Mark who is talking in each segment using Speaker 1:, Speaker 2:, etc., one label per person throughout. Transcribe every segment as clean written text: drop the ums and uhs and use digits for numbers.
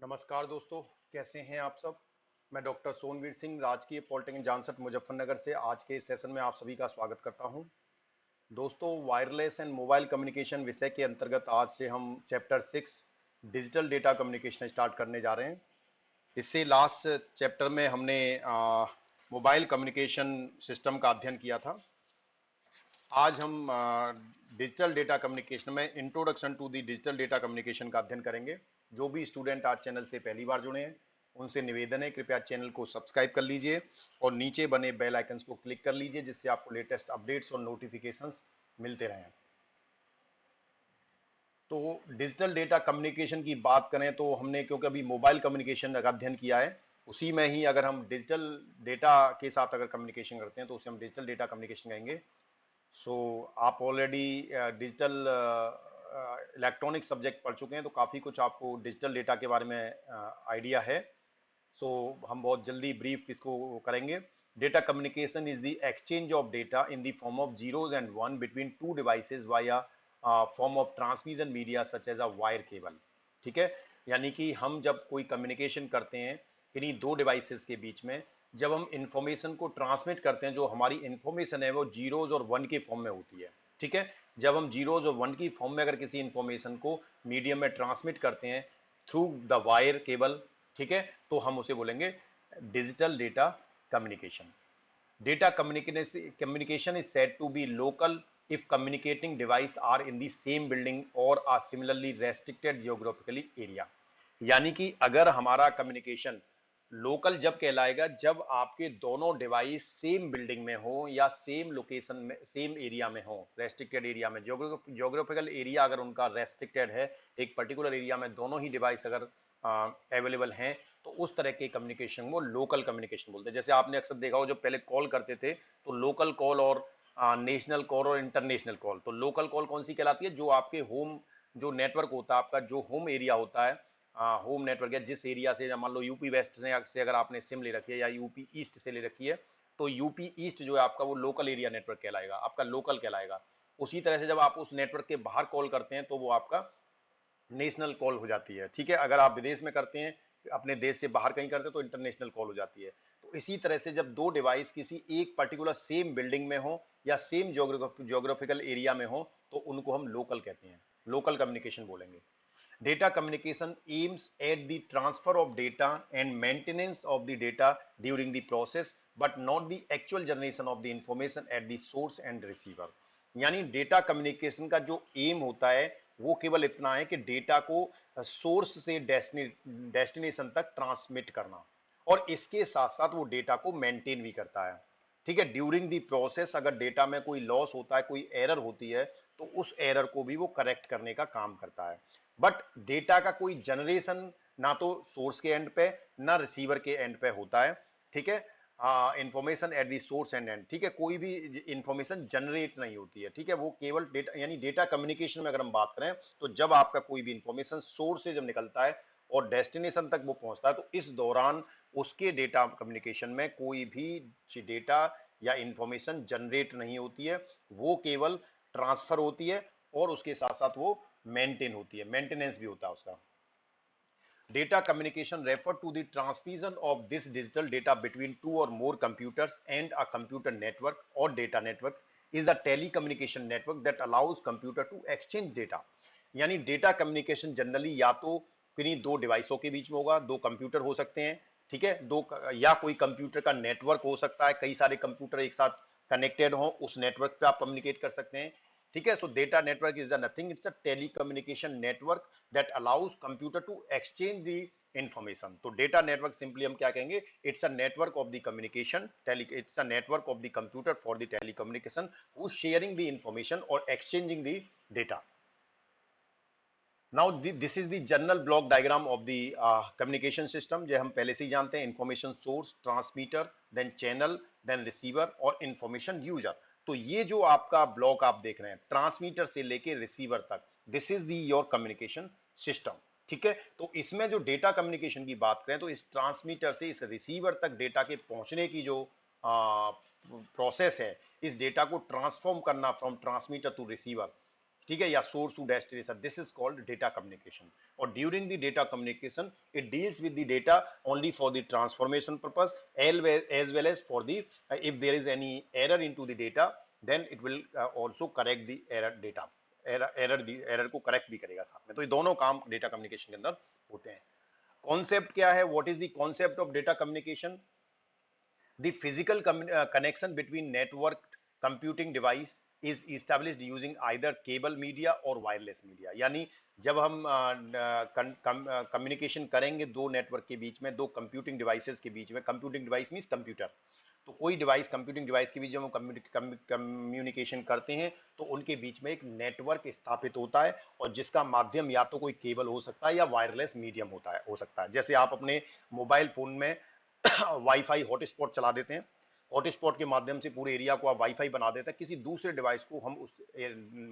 Speaker 1: नमस्कार दोस्तों, कैसे हैं आप सब। मैं डॉक्टर सोनवीर सिंह राजकीय पॉलिटेक्निक जानसठ मुजफ्फरनगर से आज के इस सेशन में आप सभी का स्वागत करता हूं। दोस्तों, वायरलेस एंड मोबाइल कम्युनिकेशन विषय के अंतर्गत आज से हम chapter 6 digital data communication start करने जा रहे हैं। इससे लास्ट चैप्टर में हमने मोबाइल कम्युनिकेशन सिस्टम का अध्ययन किया था। आज हम डिजिटल डेटा कम्युनिकेशन में introduction to the digital data communication का अध्ययन करेंगे। जो भी स्टूडेंट आज चैनल से पहली बार जुड़े हैं उनसे निवेदन है, कृपया चैनल को सब्सक्राइब कर लीजिए और नीचे बने बेल आइकन्स को क्लिक कर लीजिए, जिससे आपको लेटेस्ट अपडेट्स और नोटिफिकेशंस मिलते रहें। तो डिजिटल डेटा कम्युनिकेशन की बात करें तो हमने, क्योंकि अभी मोबाइल कम्युनिकेशन का अध्ययन किया है, उसी में ही अगर हम डिजिटल डेटा के साथ अगर कम्युनिकेशन करते हैं तो उसे हम डिजिटल डेटा कम्युनिकेशन कहेंगे। सो आप ऑलरेडी डिजिटल इलेक्ट्रॉनिक सब्जेक्ट पढ़ चुके हैं, तो काफ़ी कुछ आपको डिजिटल डेटा के बारे में आइडिया है। सो हम बहुत जल्दी ब्रीफ इसको करेंगे। Data communication is the exchange of data in the form of zeros and one between two devices via form of transmission media such as a wire cable. ठीक है, यानी कि हम जब कोई कम्युनिकेशन करते हैं किन्हीं दो डिवाइसेस के बीच में, जब हम इंफॉर्मेशन को ट्रांसमिट करते हैं, जो हमारी इंफॉर्मेशन है वो जीरोज और वन के फॉर्म में होती है। ठीक है, जब हम जीरोज और वन की फॉर्म में अगर किसी इंफॉर्मेशन को मीडियम में ट्रांसमिट करते हैं थ्रू द वायर केबल, ठीक है, तो हम उसे बोलेंगे digital data communication. Data communication is said to be local if communicating device are in the same building or a similarly restricted geographically area। यानी कि अगर हमारा कम्युनिकेशन लोकल जब कहलाएगा जब आपके दोनों डिवाइस सेम बिल्डिंग में हो या सेम लोकेशन में, सेम एरिया में हो, रेस्ट्रिक्टेड एरिया में। ज्योग्राफिकल एरिया अगर उनका रेस्ट्रिक्टेड है, एक पर्टिकुलर एरिया में दोनों ही डिवाइस अगर अवेलेबल हैं, तो उस तरह के कम्युनिकेशन को लोकल कम्युनिकेशन बोलते हैं। जैसे आपने अक्सर देखा हो, जो पहले कॉल करते थे तो लोकल कॉल और नेशनल कॉल और इंटरनेशनल कॉल। तो लोकल कॉल कौन सी कहलाती है? जो आपके होम, जो नेटवर्क होता है आपका, जो होम एरिया होता है, होम नेटवर्क है, जिस एरिया से, मान लो यूपी वेस्ट से अगर आपने सिम ले रखी है या यूपी ईस्ट से ले रखी है, तो यूपी ईस्ट जो है आपका वो लोकल एरिया नेटवर्क कहलाएगा, आपका लोकल कहलाएगा। उसी तरह से जब आप उस नेटवर्क के बाहर कॉल करते हैं तो वो आपका नेशनल कॉल हो जाती है। ठीक है, अगर आप विदेश में करते हैं, अपने देश से बाहर कहीं करते हैं, तो इंटरनेशनल कॉल हो जाती है। तो इसी तरह से जब दो डिवाइस किसी एक पर्टिकुलर सेम बिल्डिंग में हो या सेम ज्योग्राफिकल एरिया में हो, तो उनको हम लोकल कहते हैं, लोकल कम्युनिकेशन बोलेंगे। Data communication aims at the transfer of data and maintenance of the data during the process, but not the actual generation of the information at the source and receiver। यानी data communication का जो M होता है वो केवल इतना है कि डेटा को सोर्स से डेस्टिनेशन तक ट्रांसमिट करना, और इसके साथ साथ वो डेटा को मेंटेन भी करता है। ठीक है, ड्यूरिंग दी प्रोसेस अगर डेटा में कोई लॉस होता है, कोई एरर होती है, तो उस एरर को भी वो करेक्ट करने का काम करता है। बट डेटा का कोई जनरेशन ना तो सोर्स के एंड पे ना रिसीवर के एंड पे होता है। ठीक है, information at the source and and, ठीक है, कोई भी इंफॉर्मेशन जनरेट नहीं होती है। ठीक है, वो केवल डेटा, यानी डेटा कम्युनिकेशन में अगर हम बात करें तो जब आपका कोई भी इंफॉर्मेशन सोर्स से जब निकलता है और डेस्टिनेशन तक वो पहुंचता है, तो इस दौरान उसके डेटा कम्युनिकेशन में कोई भी डेटा या इंफॉर्मेशन जनरेट नहीं होती है, वो केवल ट्रांसफर होती है और उसके साथ साथ वो मेंटेन होती है, मेंटेनेंस भी होता है उसका। Data communication refer to the transmission of this digital data between two or more computers, and a computer network or data network is a telecommunication network that allows computer to exchange data। यानी data communication generally या तो किन्हीं दो डिवाइसों के बीच में होगा, दो कंप्यूटर हो सकते हैं, ठीक है, दो, या कोई कंप्यूटर का नेटवर्क हो सकता है, कई सारे कंप्यूटर एक साथ कनेक्टेड हो, उस नेटवर्क पे आप कम्युनिकेट कर सकते हैं। ठीक है, so data network is a nothing, it's a telecommunication network that allows computer to exchange the information. तो डेटा नेटवर्क सिंपली हम क्या कहेंगे? It's a network of the communication, it's a network of the computer for the telecommunication who sharing the information और exchanging the data. Now this is the general block diagram of the communication system, जो हम पहले से ही जानते हैं। Information source, transmitter, then channel, then receiver और information user. तो ये जो आपका ब्लॉक आप देख रहे हैं, ट्रांसमीटर से लेके रिसीवर तक, this is the your communication system. ठीक है, तो इसमें जो डेटा कम्युनिकेशन की बात करें तो इस ट्रांसमीटर से इस रिसीवर तक डेटा के पहुंचने की जो प्रोसेस है, इस डेटा को ट्रांसफॉर्म करना फ्रॉम ट्रांसमीटर टू रिसीवर, ठीक है, या source to destination, this is called data communication. और during the data communication it deals with the data only for the transformation purpose as well as for the if there is any error into the data then it will also correct the error data, error को correct भी करेगा साथ में। तो ये दोनों काम data communication के अंदर होते हैं। कॉन्सेप्ट क्या है, what is the concept of data communication? The physical connection between networked computing device is established using either cable media or wireless media। यानी जब हम कम्युनिकेशन करेंगे दो नेटवर्क के बीच में, दो कंप्यूटिंग डिवाइसेस के बीच में, कंप्यूटिंग डिवाइस मींस कंप्यूटर, तो कोई डिवाइस कंप्यूटिंग डिवाइस के बीच जब हम कम्युनिकेशन करते हैं तो उनके बीच में एक नेटवर्क स्थापित होता है, और जिसका माध्यम या तो कोई केबल हो सकता है या वायरलेस मीडियम होता है, हो सकता है। जैसे आप अपने मोबाइल फोन में वाईफाई हॉटस्पॉट चला देते हैं, हॉटस्पॉट के माध्यम से पूरे एरिया को आप वाईफाई बना देते हैं, किसी दूसरे डिवाइस को हम उस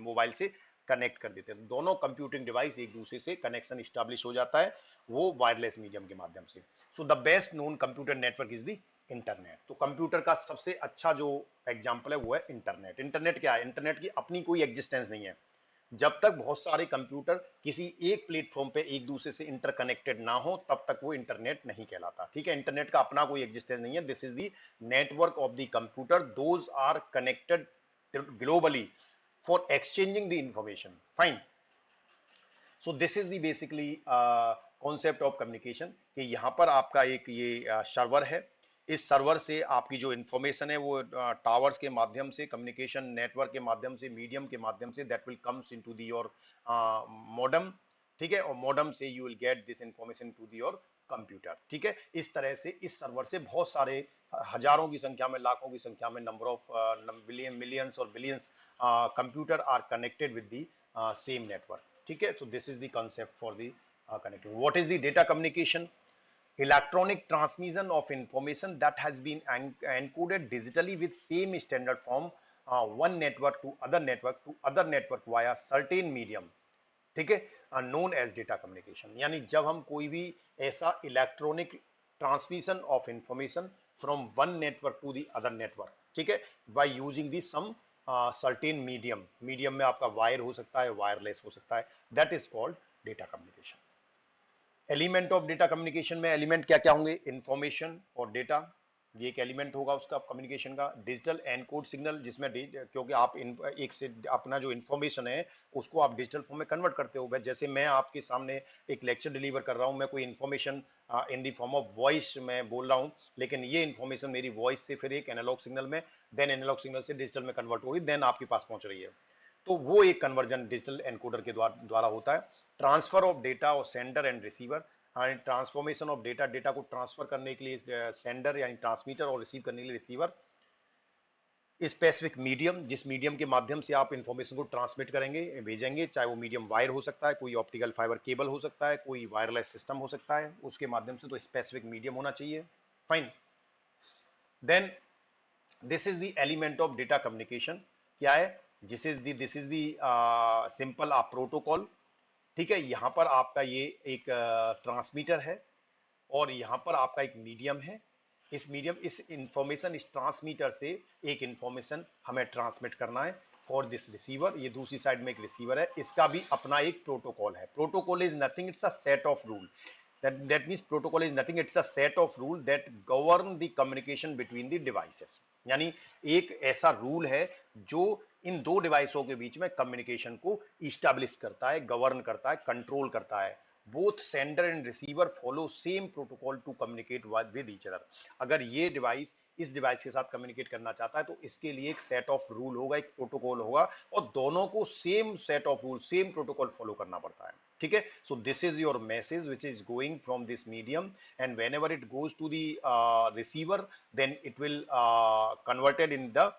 Speaker 1: मोबाइल से कनेक्ट कर देते हैं, दोनों कंप्यूटिंग डिवाइस एक दूसरे से कनेक्शन स्टैब्लिश हो जाता है वो वायरलेस मीडियम के माध्यम से। So the best known computer network is the internet. तो कंप्यूटर का सबसे अच्छा जो एग्जांपल है वो है इंटरनेट। इंटरनेट क्या है? इंटरनेट की अपनी कोई एग्जिस्टेंस नहीं है, जब तक बहुत सारे कंप्यूटर किसी एक प्लेटफॉर्म पे एक दूसरे से इंटरकनेक्टेड ना हो तब तक वो इंटरनेट नहीं कहलाता। ठीक है, इंटरनेट का अपना कोई एग्जिस्टेंस नहीं है। This is the network of the computer, those are connected globally for exchanging the information. Fine. So this is the basically concept of communication कि यहाँ पर आपका एक ये सर्वर है, इस सर्वर से आपकी जो इंफॉर्मेशन है वो टावर्स के माध्यम से, कम्युनिकेशन नेटवर्क के माध्यम से, मीडियम के माध्यम से, that will comes into the your modem. ठीक है, और मॉडम से you will get this information to the your computer. ठीक है, इस तरह से इस सर्वर से बहुत सारे हजारों की संख्या में, लाखों की संख्या में, नंबर ऑफ मिलियंस और billions computer are connected with the same network. ठीक है, so this is the concept for the connecting। What is the data communication? Electronic transmission of information that has been encoded digitally with same standard from one network to other network via certain medium। ठीक है, known as data communication. यानी जब हम कोई भी ऐसा electronic transmission of information from one network to the other network, ठीक है, by using the some certain medium, medium में आपका वायर हो सकता है, वायरलेस हो सकता है, that is called data communication. Element of data communication में एलिमेंट क्या क्या होंगे? इंफॉर्मेशन और डेटा, ये एक एलिमेंट होगा उसका कम्युनिकेशन का। डिजिटल एनकोड सिग्नल, जिसमें क्योंकि आप एक से अपना जो इन्फॉर्मेशन है उसको आप डिजिटल फॉर्म में कन्वर्ट करते हो। जैसे मैं आपके सामने एक लेक्चर डिलीवर कर रहा हूँ, मैं कोई information in the form of voice में बोल रहा हूँ, लेकिन ये इन्फॉर्मेशन मेरी वॉइस से फिर एक एनालॉग सिग्नल में, देन एनालॉग सिग्नल से डिजिटल में कन्वर्ट होगी, देन आपके पास पहुंच रही है। तो वो एक कन्वर्जन डिजिटल एनकोडर के द्वारा होता है। ट्रांसफर ऑफ डेटा और sender and receiver, transformation of data, data को ट्रांसफर करने के लिए सेंडर यानी ट्रांसमीटर और रिसीव करने के लिए रिसीवर। स्पेसिफिक मीडियम, जिस मीडियम के माध्यम से आप इंफॉर्मेशन को ट्रांसमिट करेंगे, भेजेंगे, चाहे वो मीडियम वायर हो सकता है, कोई ऑप्टिकल फाइबर केबल हो सकता है, कोई वायरलेस सिस्टम हो सकता है, उसके माध्यम से तो स्पेसिफिक मीडियम होना चाहिए। Fine. Then this is the element of data communication. क्या है? This is the simple protocol. ठीक है, यहाँ पर आपका ये एक ट्रांसमीटर है और यहाँ पर आपका एक मीडियम है। इस इंफॉर्मेशन, इस ट्रांसमीटर से एक इंफॉर्मेशन हमें ट्रांसमिट करना है फॉर दिस रिसीवर। ये दूसरी साइड में एक रिसीवर है, इसका भी अपना एक प्रोटोकॉल है। Protocol is nothing, it's a set of rule. that means protocol is nothing, it's a set of rule that govern the communication between the devices। यानी एक ऐसा रूल है जो इन दो डिवाइसों के बीच में कम्युनिकेशन को इस्टेब्लिश करता है, गवर्न करता है, कंट्रोल करता है। Both sender and receiver follow same protocol to communicate with each other. अगर ये डिवाइस इस डिवाइस के साथ कम्युनिकेट करना चाहता है तो इसके लिए एक सेट ऑफ रूल होगा, एक प्रोटोकॉल होगा, और दोनों को same set of rule, same protocol follow करना पड़ता है। ठीक है, so this is your message which is going from this medium, and whenever it goes to the receiver then it will converted in the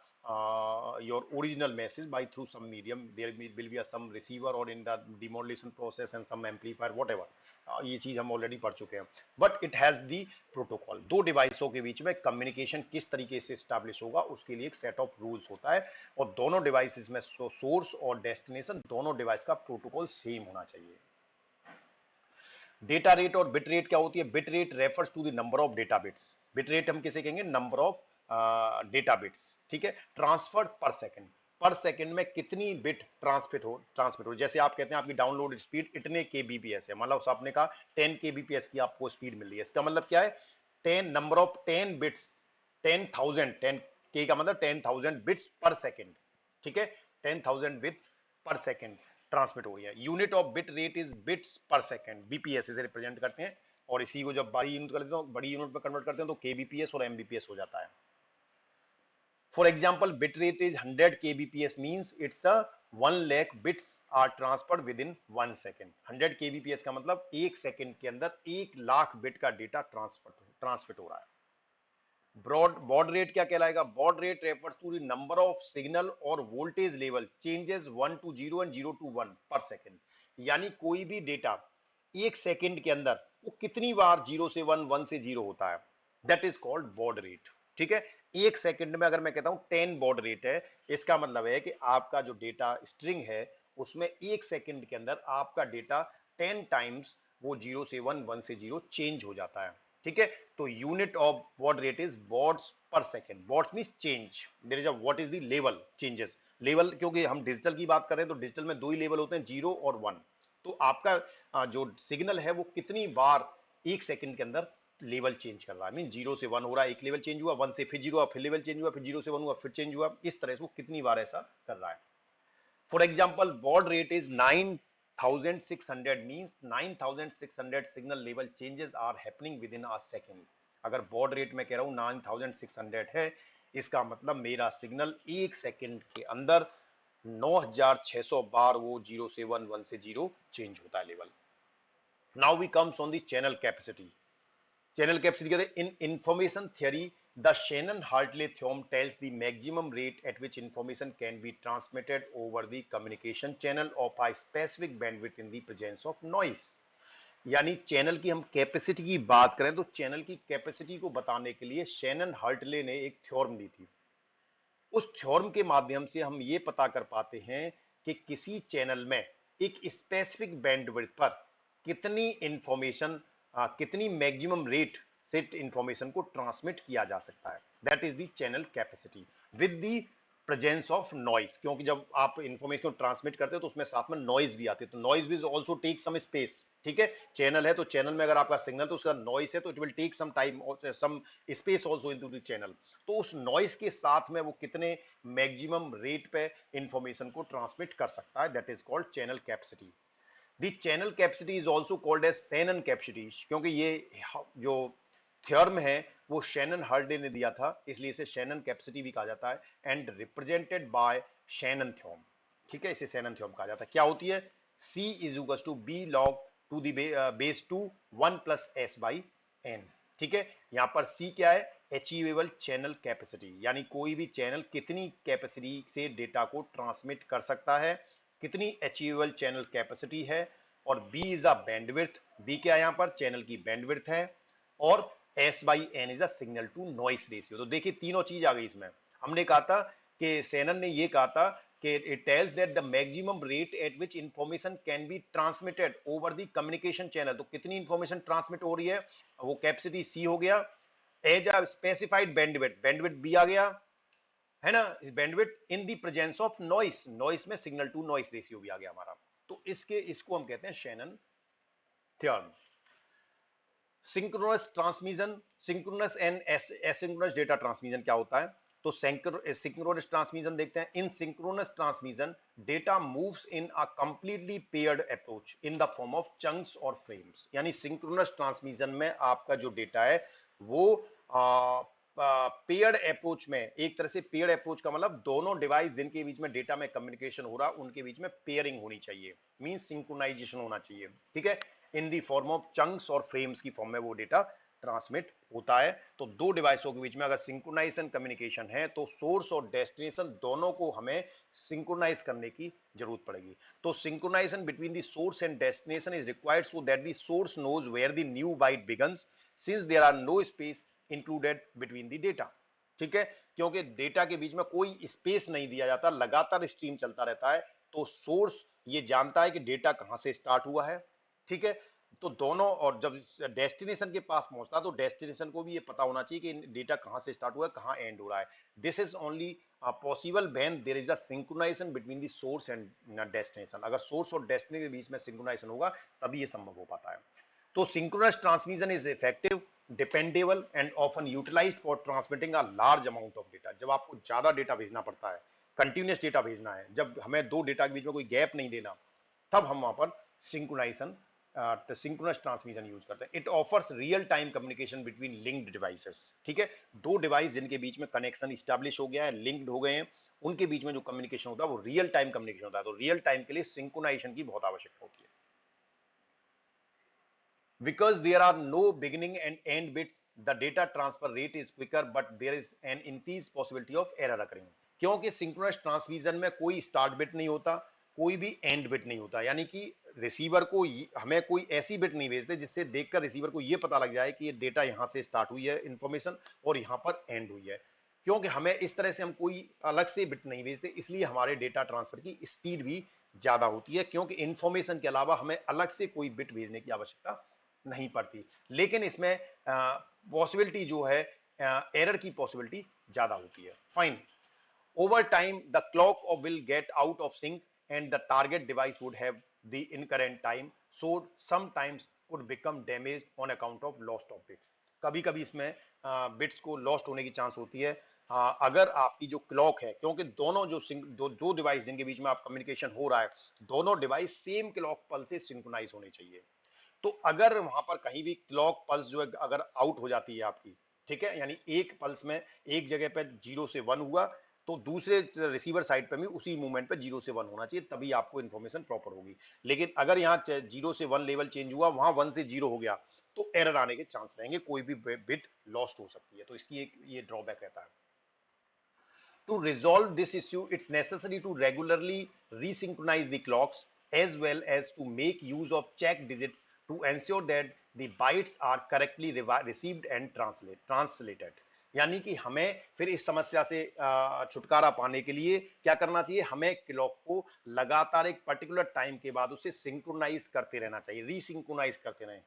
Speaker 1: your original message by through some medium। There will be some receiver or in the demodulation process and some amplifier whatever। ये चीज हम already पढ़ चुके हैं। But it has the protocol, दो डिवाइसों के बीच में कम्युनिकेशन किस तरीके से स्टैब्लिश होगा उसके लिए एक सेट ऑफ रूल्स होता है, और दोनों डिवाइसेस में सोर्स और डेस्टिनेशन दोनों डिवाइस का प्रोटोकॉल सेम होना चाहिए। डेटा रेट और बिट रेट क्या होती है? Bit rate refers to the number of data bits. Bit rate हम किसे कहेंगे? Number of data bits. ठीक है, ट्रांसफर्ड पर सेकंड। पर सेकंड में कितनी बिट ट्रांसमिट हो। जैसे आप कहते हैं आपकी डाउनलोड स्पीड इतने केबीपीएस है, मतलब आपने कहा 10 केबीपीएस की आपको स्पीड मिल रही है, इसका मतलब क्या है 10 नंबर ऑफ 10 बिट्स, 10,000, 10 के का मतलब 10,000 बिट्स पर सेकंड, ठीक है, 10,000 बिट्स पर सेकंड ट्रांसमिट हो रही है। Unit of bit rate is bits पर सेकंड, बीपीएस से रिप्रेजेंट करते हैं, और इसी को जब बड़ी यूनिट कर लेते हैं, बड़ी यूनिट में कन्वर्ट करते हैं तो केबीपीएस और एमबीपीएस हो जाता है। For example, bit rate is 100 kbps means it's a 1 lakh bits are transferred within 1 second. 100 kbps का मतलब 1 सेकंड के अंदर 1 लाख बिट का डेटा ट्रांसफर हो रहा है। बॉड रेट क्या कहलाएगा? Baud rate refers to the number of signal और voltage level changes 1 to 0 and 0 to 1 पर सेकंड। यानी कोई भी डेटा 1 सेकंड के अंदर वो कितनी बार 0 से 1, 1 से 0 होता है, that is called baud rate. ठीक है, 1 सेकंड में अगर मैं कहता हूं 10 बॉड रेट है, इसका मतलब है कि आपका जो डेटा स्ट्रिंग है उसमें 1 सेकंड के अंदर आपका डेटा 10 टाइम्स वो 0 से 1, 1 से 0 चेंज हो जाता है। ठीक है, तो unit of baud rate is bauds per second. Bauds means change, there is a what is the level changes. Level क्योंकि हम डिजिटल की बात कर रहे हैं तो डिजिटल में दो ही लेवल होते हैं, 0 और 1। तो आपका जो सिग्नल है वो कितनी बार 1 सेकंड के अंदर लेवल चेंज कर रहा है, मीन 0 से 1 हो रहा है, एक लेवल चेंज हुआ, 1 से फिर 0 हुआ, फिर लेवल चेंज हुआ, फिर 0 से 1 हुआ, फिर चेंज हुआ, इस तरह से वो कितनी बार ऐसा कर रहा है। For example, baud rate is 9,600 means 9,600 signal level changes are happening within a second. अगर baud rate में कह रहा हूं 9,600 है, इसका मतलब मेरा सिग्नल 1 सेकंड के अंदर 9,600 बार वो 0 से 1, 1 से 0 चेंज होता है level. Now we comes on the channel capacity. Channel capacity कहते हैं इन information theory the Shannon-Hartley theorem tells the maximum rate at which information can be transmitted over the communication channel of a specific bandwidth in the presence of noise. यानी channel की हम capacity की बात करें तो channel की capacity को बताने के लिए शेनन-हार्टले ने एक थ्योरम दी थी। उस थ्योरम के माध्यम से हम ये पता कर पाते हैं कि किसी चैनल में एक स्पेसिफिक बैंडविड्थ पर कितनी इंफॉर्मेशन, कितनी मैक्सिमम रेट से इंफॉर्मेशन को ट्रांसमिट किया जा सकता है, that is the channel capacity with the presence of noise. क्योंकि जब आप इंफॉर्मेशन को ट्रांसमिट करते हो तो उसमें साथ में नॉइज भी आती है, तो noise will also take some space. ठीक है, चैनल है तो चैनल में अगर आपका सिग्नल तो उसका नॉइज है तो it will take some time some space also into the channel. तो उस नॉइज के साथ में वो कितने मैक्सिमम रेट पे इंफॉर्मेशन को ट्रांसमिट कर सकता है, that is called channel capacity. The channel capacity is also called as Shannon capacity, क्योंकि ये जो थ्योरम है वो शैनन-हार्टले ने दिया था, इसलिए इसे शैनन कैपेसिटी भी कहा जाता है and represented by Shannon theorem. ठीक है, इसे शैनन थ्योरम कहा जाता है। क्या होती है? C is equal to B log to the base two 1 plus S by N. ठीक है, यहां पर C क्या है? अचीवेबल चैनल कैपेसिटी, यानी कोई भी चैनल कितनी कैपेसिटी से डेटा को ट्रांसमिट कर सकता है, कितनी अचीवेबल चैनल कैपेसिटी है। और B is a bandwidth, B क्या है यहाँ पर? चैनल की बैंडविड्थ है। और S by N is a signal to noise ratio. तो देखिए तीनों चीज आ गई इसमें। हमने कहा था कि शैनन ने ये कहा था कि it tells that the maximum rate at which information can be transmitted over the communication channel. तो कितनी इंफॉर्मेशन ट्रांसमिट हो रही है, वो कैपेसिटी C हो गया। As a specified bandwidth, bandwidth B आ गया, है ना, इस bandwidth in the presence of noise, noise में सिग्नल टू नॉइस रेशियो भी आ गया हमारा। तो इसको हम कहते हैं Shannon theorem. Synchronous transmission, synchronous and asynchronous data transmission क्या होता है? तो सिंक्रोनस ट्रांसमिशन देखते हैं। In synchronous transmission data moves in a completely paired approach in the form of chunks और फ्रेम्स। यानी सिंक्रोनस ट्रांसमिशन में आपका जो डेटा है वो पेयर्ड अप्रोच में, एक तरह से पेयर्ड अप्रोच का मतलब दोनों डिवाइस जिनके बीच में डेटा में कम्युनिकेशन हो रहा है उनके बीच में पेयरिंग होनी चाहिए, मीन सिंक्रोनाइजेशन होना चाहिए। ठीक है, इन दी फॉर्म ऑफ चंक्स और फ्रेम्स की फॉर्म में वो डेटा ट्रांसमिट होता है। तो दो डिवाइसों के बीच में अगर सिंक्रोनाइजेशन कम्युनिकेशन है तो सोर्स और डेस्टिनेशन दोनों को हमें सिंक्रोनाइज करने की जरूरत पड़ेगी। तो synchronization between the source and destination is required so that the source knows where the new byte begins since there are no space included between the data. ठीक है, क्योंकि डेटा के बीच में कोई स्पेस नहीं दिया जाता, लगातार स्ट्रीम चलता रहता है, तो सोर्स ये जानता है कि डेटा कहां से स्टार्ट हुआ है। ठीक है, तो दोनों, और जब डेस्टिनेशन के पास पहुंचता तो डेस्टिनेशन को भी ये पता होना चाहिए कि डेटा कहां से स्टार्ट हुआ है, कहां एंड हो रहा है. This is only possible when there is a synchronization between the source and destination. अगर सोर्स और डेस्टिनेशन के बीच में सिंक्रोनाइजेशन होगा तभी ये संभव हो पाता है. तो synchronous transmission is effective, dependable and often utilized for transmitting a large amount of data. जब आपको ज्यादा डेटा भेजना पड़ता है, कंटिन्यूस डेटा भेजना है, जब हमें दो डेटा के बीच में कोई गैप नहीं देना, तब हम वहां पर सिंक्रोनाइजेशन सिंक्रोनस ट्रांसमिशन यूज करते हैं. It offers real time communication between linked devices. ठीक है, दो डिवाइस जिनके बीच में कनेक्शन स्टैब्लिश हो गया है, लिंक्ड हो गए हैं, उनके बीच में जो कम्युनिकेशन होता है वो रियल टाइम कम्युनिकेशन होता है. तो रियल टाइम के लिए सिंक्रोनाइजेशन की बहुत आवश्यकता होती है. Because there are no beginning and end bits, the data transfer rate is quicker, but there is an increased possibility of error occurring. क्योंकि सिंक्रोनस ट्रांसमिशन में कोई स्टार्ट बिट नहीं होता, कोई भी एंड बिट नहीं होता. यानी कि रिसीवर को हमें कोई ऐसी बिट नहीं भेजते जिससे देखकर रिसीवर को यह पता लग जाए कि ये डेटा यहां से स्टार्ट हुई है इंफॉर्मेशन और यहां पर एंड हुई है. क्योंकि हमें इस तरह से हम कोई अलग से बिट नहीं भेजते, इसलिए हमारे डेटा ट्रांसफर की स्पीड भी ज्यादा होती है, क्योंकि इंफॉर्मेशन के अलावा हमें अलग से कोई बिट भेजने की आवश्यकता नहीं पड़ती. लेकिन इसमें पॉसिबिलिटी जो है, एरर की पॉसिबिलिटी ज्यादा होती है. Fine. Over time the clock will get out of sync and the target device would have the incorrect time, so sometimes could become damage on account of lost of bits. कभी कभी इसमें bits को lost होने की chance होती है. अगर आपकी जो क्लॉक है, क्योंकि दोनों जो डिवाइस जिनके बीच में आप कम्युनिकेशन हो रहा है, दोनों डिवाइस सेम क्लॉक पल से सिंक्रोनाइज होने चाहिए. तो अगर वहां पर कहीं भी क्लॉक पल्स जो है अगर आउट हो जाती है आपकी, ठीक है, यानी एक पल्स में एक जगह पे 0 से 1 हुआ, तो दूसरे रिसीवर साइड पे भी उसी मूवमेंट पे 0 से 1 होना चाहिए, तभी आपको इन्फॉर्मेशन प्रॉपर होगी. लेकिन अगर यहाँ 0 से 1 लेवल चेंज हुआ, वहां 1 से 0 हो गया, तो एरर आने के चांस रहेंगे, कोई भी बिट लॉस्ट हो सकती है. तो इसकी एक ये ड्रॉबैक रहता है. To resolve this issue, it's necessary to regularly resynchronize the clocks as well as to make use of check digits to ensure that the bytes are correctly received and translated. यानी कि हमें फिर इस समस्या से छुटकारा पाने के लिए क्या करना चाहिए, हमें क्लॉक को लगातार एक पर्टिकुलर टाइम के बाद उसे सिंक्रोनाइज करते रहना चाहिए, रीसिंक्रोनाइज करते रहें.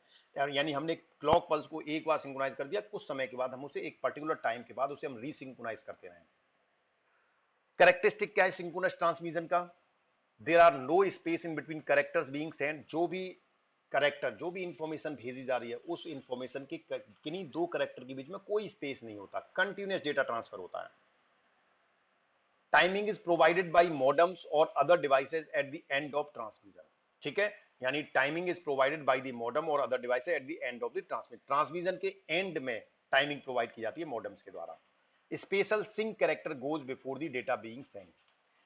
Speaker 1: यानी हमने क्लॉक पल्स को एक बार सिंक्रोनाइज कर दिया, कुछ समय के बाद हम उसे एक पर्टिकुलर टाइम के बाद उसे हम रीसिंक्रोनाइज करते रहें. कैरेक्टरिस्टिक क्या है सिंक्रोनस ट्रांसमिशन का? There are no space in between characters being sent. जो भी कैरेक्टर, जो भी इंफॉर्मेशन भेजी जा रही है, उस इंफॉर्मेशन के किन्हीं दो कैरेक्टर के बीच में कोई स्पेस नहीं होता, कंटिन्यूअस डेटा ट्रांसफर होता है. Timing is provided by modems और other devices at the end of transmission. ठीक है, यानी timing is provided by the modem और other devices at the end of the transmission के एंड में टाइमिंग प्रोवाइड की जाती है मॉडेम्स के द्वारा. Special sync character goes before the data being sent.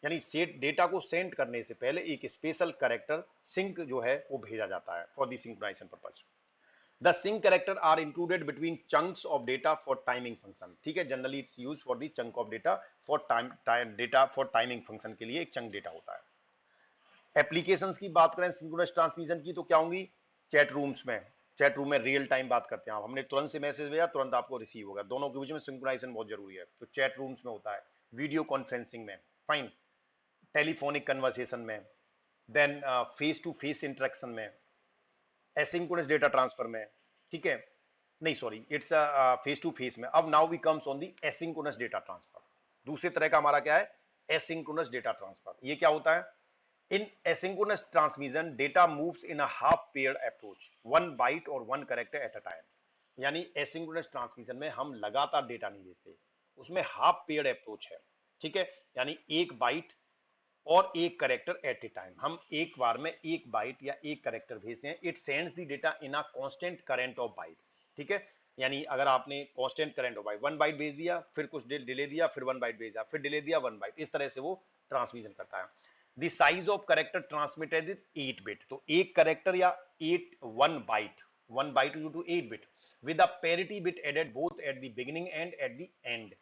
Speaker 1: यानी डेटा को सेंड करने से पहले एक स्पेशल कैरेक्टर सिंक जो है वो भेजा जाता है for the synchronization purpose. The sync character are included between chunks of data for timing function. ठीक है, generally it's use for the chunk of data for data for timing function के लिए एक चंक डेटा होता है. Applications की बात करें सिंक्रोनस ट्रांसमिशन की तो क्या होंगी? चैट रूम्स में, चैट रूम में रियल टाइम बात करते हैं आप, हमने तुरंत से मैसेज भेजा, तुरंत आपको रिसीव होगा, दोनों के बीच में सिंक्रोनाइजेशन बहुत जरूरी है, तो चैट रूम्स में होता है. वीडियो कॉन्फ्रेंसिंग में, फाइन. टेलीफोनिक कन्वर्सेशन में, then face to face interaction में, एसिंक्रोनस डेटा ट्रांसफर में. ठीक है, नहीं sorry, it's face to face में. अब now we comes on the asynchronous data transfer. दूसरे तरह का हमारा क्या है? Asynchronous data transfer. ये क्या होता है? In asynchronous transmission, data moves in a half-paired approach, one byte or one character at a time. यानी asynchronous transmission में हम लगातार डेटा नहीं भेजते, उसमें हाफ पेयर्ड अप्रोच है. ठीक है, यानी एक बाइट और एक कैरेक्टर एट ए टाइम. हम एक बार में एक बाइट या एक कैरेक्टर भेजते हैं. It sends the data in a constant current of bytes. ठीक है, यानी अगर आपने constant current of byte 1 byte भेज दिया, फिर कुछ डिले दिया, फिर 1 बाइट भेजा, फिर डिले दिया 1 बाइट, इस तरह से वो ट्रांसमिशन करता है. The size of character transmitted is 8 bit. तो एक कैरेक्टर या 1 byte is to 8 bit with a parity bit added both at the beginning and at the end.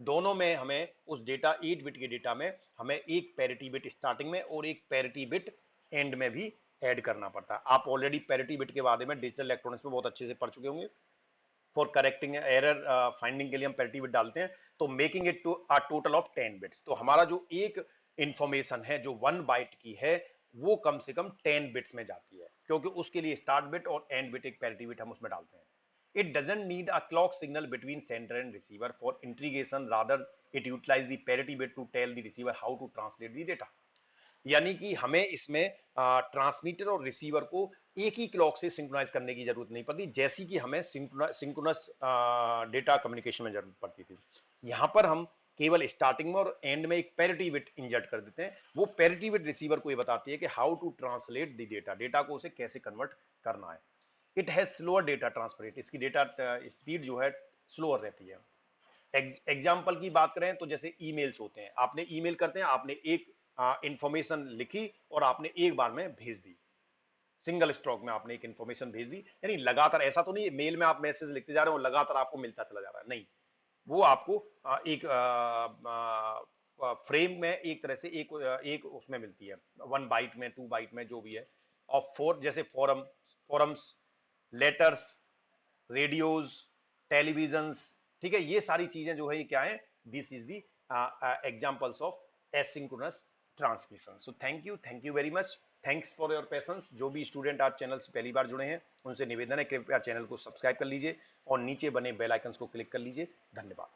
Speaker 1: दोनों में हमें उस डेटा 8 बिट के डेटा में हमें एक पैरिटी बिट स्टार्टिंग में और एक पैरिटी बिट एंड में भी ऐड करना पड़ता है. आप ऑलरेडी पैरिटी बिट के बारे में डिजिटल इलेक्ट्रॉनिक्स में बहुत अच्छे से पढ़ चुके होंगे. फॉर करेक्टिंग एरर फाइंडिंग के लिए हम पैरिटी बिट डालते हैं, तो making it to a total of 10 bits. तो हमारा जो एक इंफॉर्मेशन है जो 1 बाइट की है वो कम से कम 10 बिट्स में जाती है. क्योंकि उसके लिए स्टार्ट बिट और एंड बिट एक पैरिटी बिट हम उसमें डालते हैं. It doesn't need a clock signal between sender and receiver for integration. Rather, it utilizes the parity bit to tell the receiver how to translate the data. यानी कि हमें इसमें transmitter और रिसीवर को एक ही क्लॉक से सिंक्रोनाइज करने की जरूरत नहीं पड़ती, जैसी कि हमें सिंक्रोनस डेटा कम्युनिकेशन में जरूरत पड़ती थी. यहां पर हम केवल स्टार्टिंग में और एंड में एक पैरिटी बिट इंजर्ट कर देते हैं. वो पैरिटी बिट रिसीवर को ये बताती है कि how to translate the data, data को उसे कैसे कन्वर्ट करना है. It has slower data transfer rate, इसकी डेटा स्पीड जो है स्लोअर रहती है. एग्जाम्पल की बात करें तो जैसे ईमेल्स होते हैं, आपने ईमेल करते हैं, आपने एक इंफॉर्मेशन लिखी और आपने एक बार में भेज दी, सिंगल स्ट्रोक में आपने एक इंफॉर्मेशन भेज दी. यानी लगातार, ऐसा तो नहीं मेल में आप मैसेज लिखते जा रहे हो लगातार आपको मिलता चला जा रहा है, नहीं. वो आपको एक फ्रेम में एक तरह से एक उसमें मिलती है, 1 बाइट में, 2 बाइट में, जो भी है. और जैसे फोरम्स, लेटर्स, रेडियोज, टेलीविजन्स, ठीक है, ये सारी चीजें जो है ये क्या है, this is the examples of asynchronous transmission. So thank you very much. Thanks for your patience. जो भी स्टूडेंट आज चैनल से पहली बार जुड़े हैं उनसे निवेदन है कृपया चैनल को सब्सक्राइब कर लीजिए और नीचे बने बेल आइकन को क्लिक कर लीजिए. धन्यवाद.